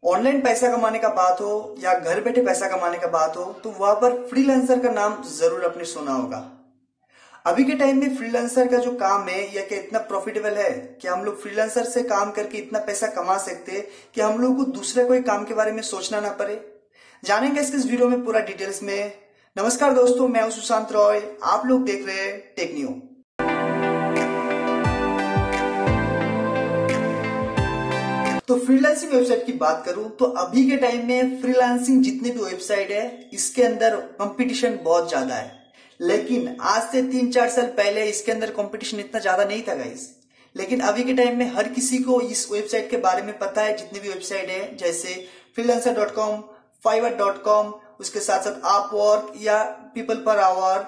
Online पैसा कमाने का बात हो या घर बैठे पैसा कमाने का बात हो तो वहां पर फ्रीलांसर का नाम जरूर आपने सुना होगा। अभी के टाइम में फ्रीलांसर का जो काम है यह क्या इतना प्रॉफिटेबल है कि हम लोग फ्रीलांसर से काम करके इतना पैसा कमा सकते हैं कि हम लोग को दूसरे कोई काम के बारे में सोचना ना पड़े। जानेंगे इस वीडियो में पूरा डिटेल्स में। नमस्कार दोस्तों, मैं हूं सुशांत रॉय, आप लोग देख रहे हैं टेक न्यू। तो फ्रीलांसिंग वेबसाइट की बात करूं तो अभी के टाइम में फ्रीलांसिंग जितने भी वेबसाइट है इसके अंदर कंपटीशन बहुत ज्यादा है, लेकिन आज से 3-4 साल पहले इसके अंदर कंपटीशन इतना ज्यादा नहीं था गाइस। लेकिन अभी के टाइम में हर किसी को इस वेबसाइट के बारे में पता है। जितनी भी वेबसाइट है जैसे freelancer.com, fiverr.com, उसके साथ साथ अपवर्क या PeoplePerHour,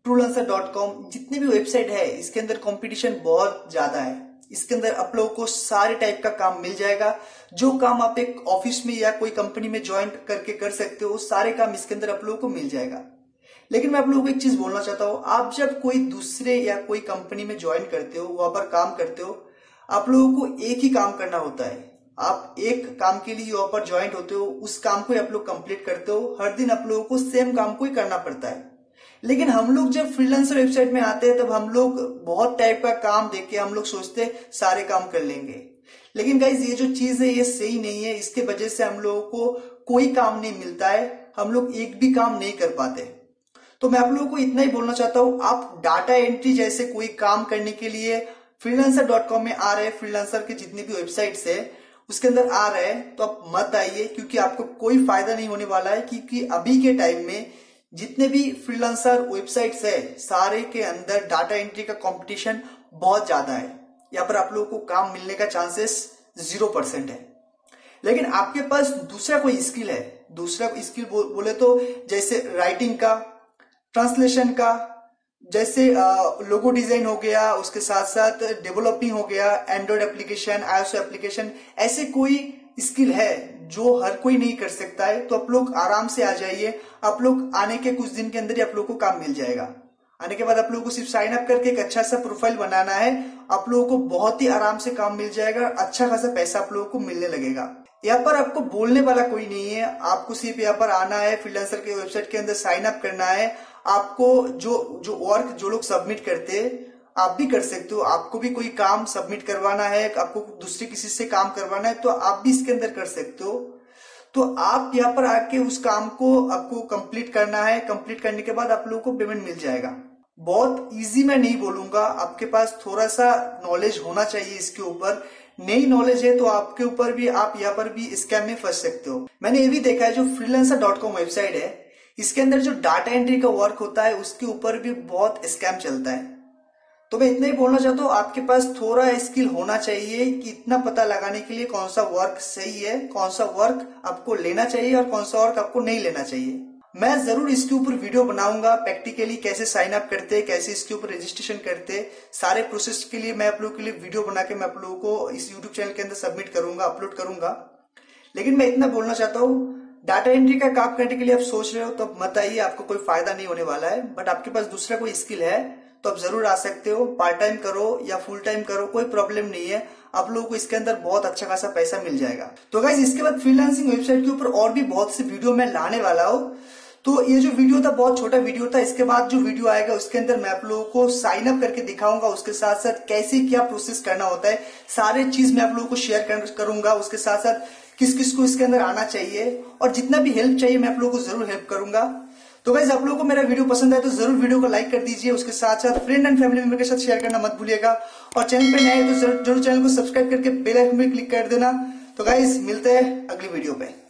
Truelancer.com, जितनी भी वेबसाइट है इसके अंदर कंपटीशन बहुत ज्यादा है। इसके अंदर आप लोगों को सारे टाइप का काम मिल जाएगा। जो काम आप एक ऑफिस में या कोई कंपनी में ज्वाइन करके कर सकते हो, सारे काम इसके अंदर आप लोगों को मिल जाएगा। लेकिन मैं आप लोगों को एक चीज बोलना चाहता हूं, आप जब कोई दूसरे या कोई कंपनी में ज्वाइन करते हो, वहां पर काम करते हो, आप लोगों को एक ही काम करना होता है। आप एक काम के लिए वहां पर ज्वाइन होते हो, उस काम को आप लोग कंप्लीट करते हो। हर दिन आप लोगों को सेम काम को ही करना पड़ता है। लेकिन हम लोग जब फ्रीलांसर वेबसाइट में आते हैं तब हम लोग बहुत टाइप का काम देख के हम लोग सोचते हैं सारे काम कर लेंगे। लेकिन गाइज ये जो चीज है ये सही नहीं है। इसके वजह से हम लोगों को कोई काम नहीं मिलता है, हम लोग एक भी काम नहीं कर पाते। तो मैं आप लोगों को इतना ही बोलना चाहता हूं, आप डाटा एंट्री जैसे कोई काम करने के लिए freelancer.com में आ रहे हैं, फ्रीलांसर के जितनी भी वेबसाइट्स है उसके अंदर आ रहे हैं, तो आप मत आइए, क्योंकि आपको कोई फायदा नहीं होने वाला है। क्योंकि अभी के टाइम में जितने भी फ्रीलांसर वेबसाइट्स है सारे के अंदर डाटा एंट्री का कंपटीशन बहुत ज्यादा है। यहाँ पर आप लोगों को काम मिलने का चांसेस 0% है। लेकिन आपके पास दूसरा कोई स्किल है, दूसरा स्किल बोले तो जैसे राइटिंग का, ट्रांसलेशन का, जैसे लोगो डिजाइन हो गया, उसके साथ साथ डेवलपिंग हो गया, एंड्रॉइड एप्लीकेशन, iOS एप्लीकेशन, ऐसे कोई स्किल है जो हर कोई नहीं कर सकता है, तो आप लोग आराम से आ जाइए। आप लोग आने के कुछ दिन के अंदर ही आप लोग को काम मिल जाएगा। आने के बाद आप लोगों को सिर्फ साइन अप करके एक अच्छा सा प्रोफाइल बनाना है, आप लोगों को बहुत ही आराम से काम मिल जाएगा। अच्छा खासा पैसा आप लोगों को मिलने लगेगा। यहाँ पर आपको बोलने वाला कोई नहीं है, आपको सिर्फ यहाँ पर आना है, फ्रीलांसर के वेबसाइट के अंदर साइन अप करना है। आपको जो वर्क जो लोग सबमिट करते हैं आप भी कर सकते हो। आपको भी कोई काम सबमिट करवाना है, आपको दूसरे किसी से काम करवाना है, तो आप भी इसके अंदर कर सकते हो। तो आप यहाँ पर आके उस काम को आपको कंप्लीट करना है। कंप्लीट करने के बाद आप लोगों को पेमेंट मिल जाएगा। बहुत इजी मैं नहीं बोलूंगा, आपके पास थोड़ा सा नॉलेज होना चाहिए इसके ऊपर। नई नॉलेज है तो आपके ऊपर भी, आप यहाँ पर भी स्कैम में फंस सकते हो। मैंने ये भी देखा है जो freelancer.com वेबसाइट है इसके अंदर जो डाटा एंट्री का वर्क होता है उसके ऊपर भी बहुत स्कैम चलता है। तो मैं इतना ही बोलना चाहता हूँ, आपके पास थोड़ा स्किल होना चाहिए कि इतना पता लगाने के लिए कौन सा वर्क सही है, कौन सा वर्क आपको लेना चाहिए और कौन सा वर्क आपको नहीं लेना चाहिए। मैं जरूर इसके ऊपर वीडियो बनाऊंगा, प्रैक्टिकली कैसे साइन अप करते हैं, कैसे इसके ऊपर रजिस्ट्रेशन करते हैं, सारे प्रोसेस के लिए मैं आप लोगों के लिए वीडियो बना के मैं आप लोगों को इस यूट्यूब चैनल के अंदर सबमिट करूंगा, अपलोड करूंगा। लेकिन मैं इतना बोलना चाहता हूँ, डाटा एंट्री का काम करने के लिए आप सोच रहे हो तो मत आइए, आपको कोई फायदा नहीं होने वाला है। बट आपके पास दूसरा कोई स्किल है तो आप जरूर आ सकते हो। पार्ट टाइम करो या फुल टाइम करो, कोई प्रॉब्लम नहीं है। आप लोगों को इसके अंदर बहुत अच्छा खासा पैसा मिल जाएगा। तो गाइस इसके बाद फ्रीलांसिंग वेबसाइट के ऊपर और भी बहुत सी वीडियो मैं लाने वाला हूँ। तो ये जो वीडियो था बहुत छोटा वीडियो था। इसके बाद जो वीडियो आएगा उसके अंदर मैं आप लोगों को साइन अप करके दिखाऊंगा, उसके साथ साथ कैसे क्या प्रोसेस करना होता है, सारे चीज मैं आप लोगों को शेयर करूंगा। उसके साथ साथ किस किस को इसके अंदर आना चाहिए और जितना भी हेल्प चाहिए मैं आप लोगों को जरूर हेल्प करूंगा। तो गाइस आप लोगों को मेरा वीडियो पसंद आए तो जरूर वीडियो को लाइक कर दीजिए। उसके साथ साथ फ्रेंड एंड फैमिली मेंबर के साथ शेयर करना मत भूलिएगा। और चैनल पे नए हैं तो जरूर चैनल को सब्सक्राइब करके बेल आइकन पे क्लिक कर देना। तो गाइस मिलते हैं अगली वीडियो पे।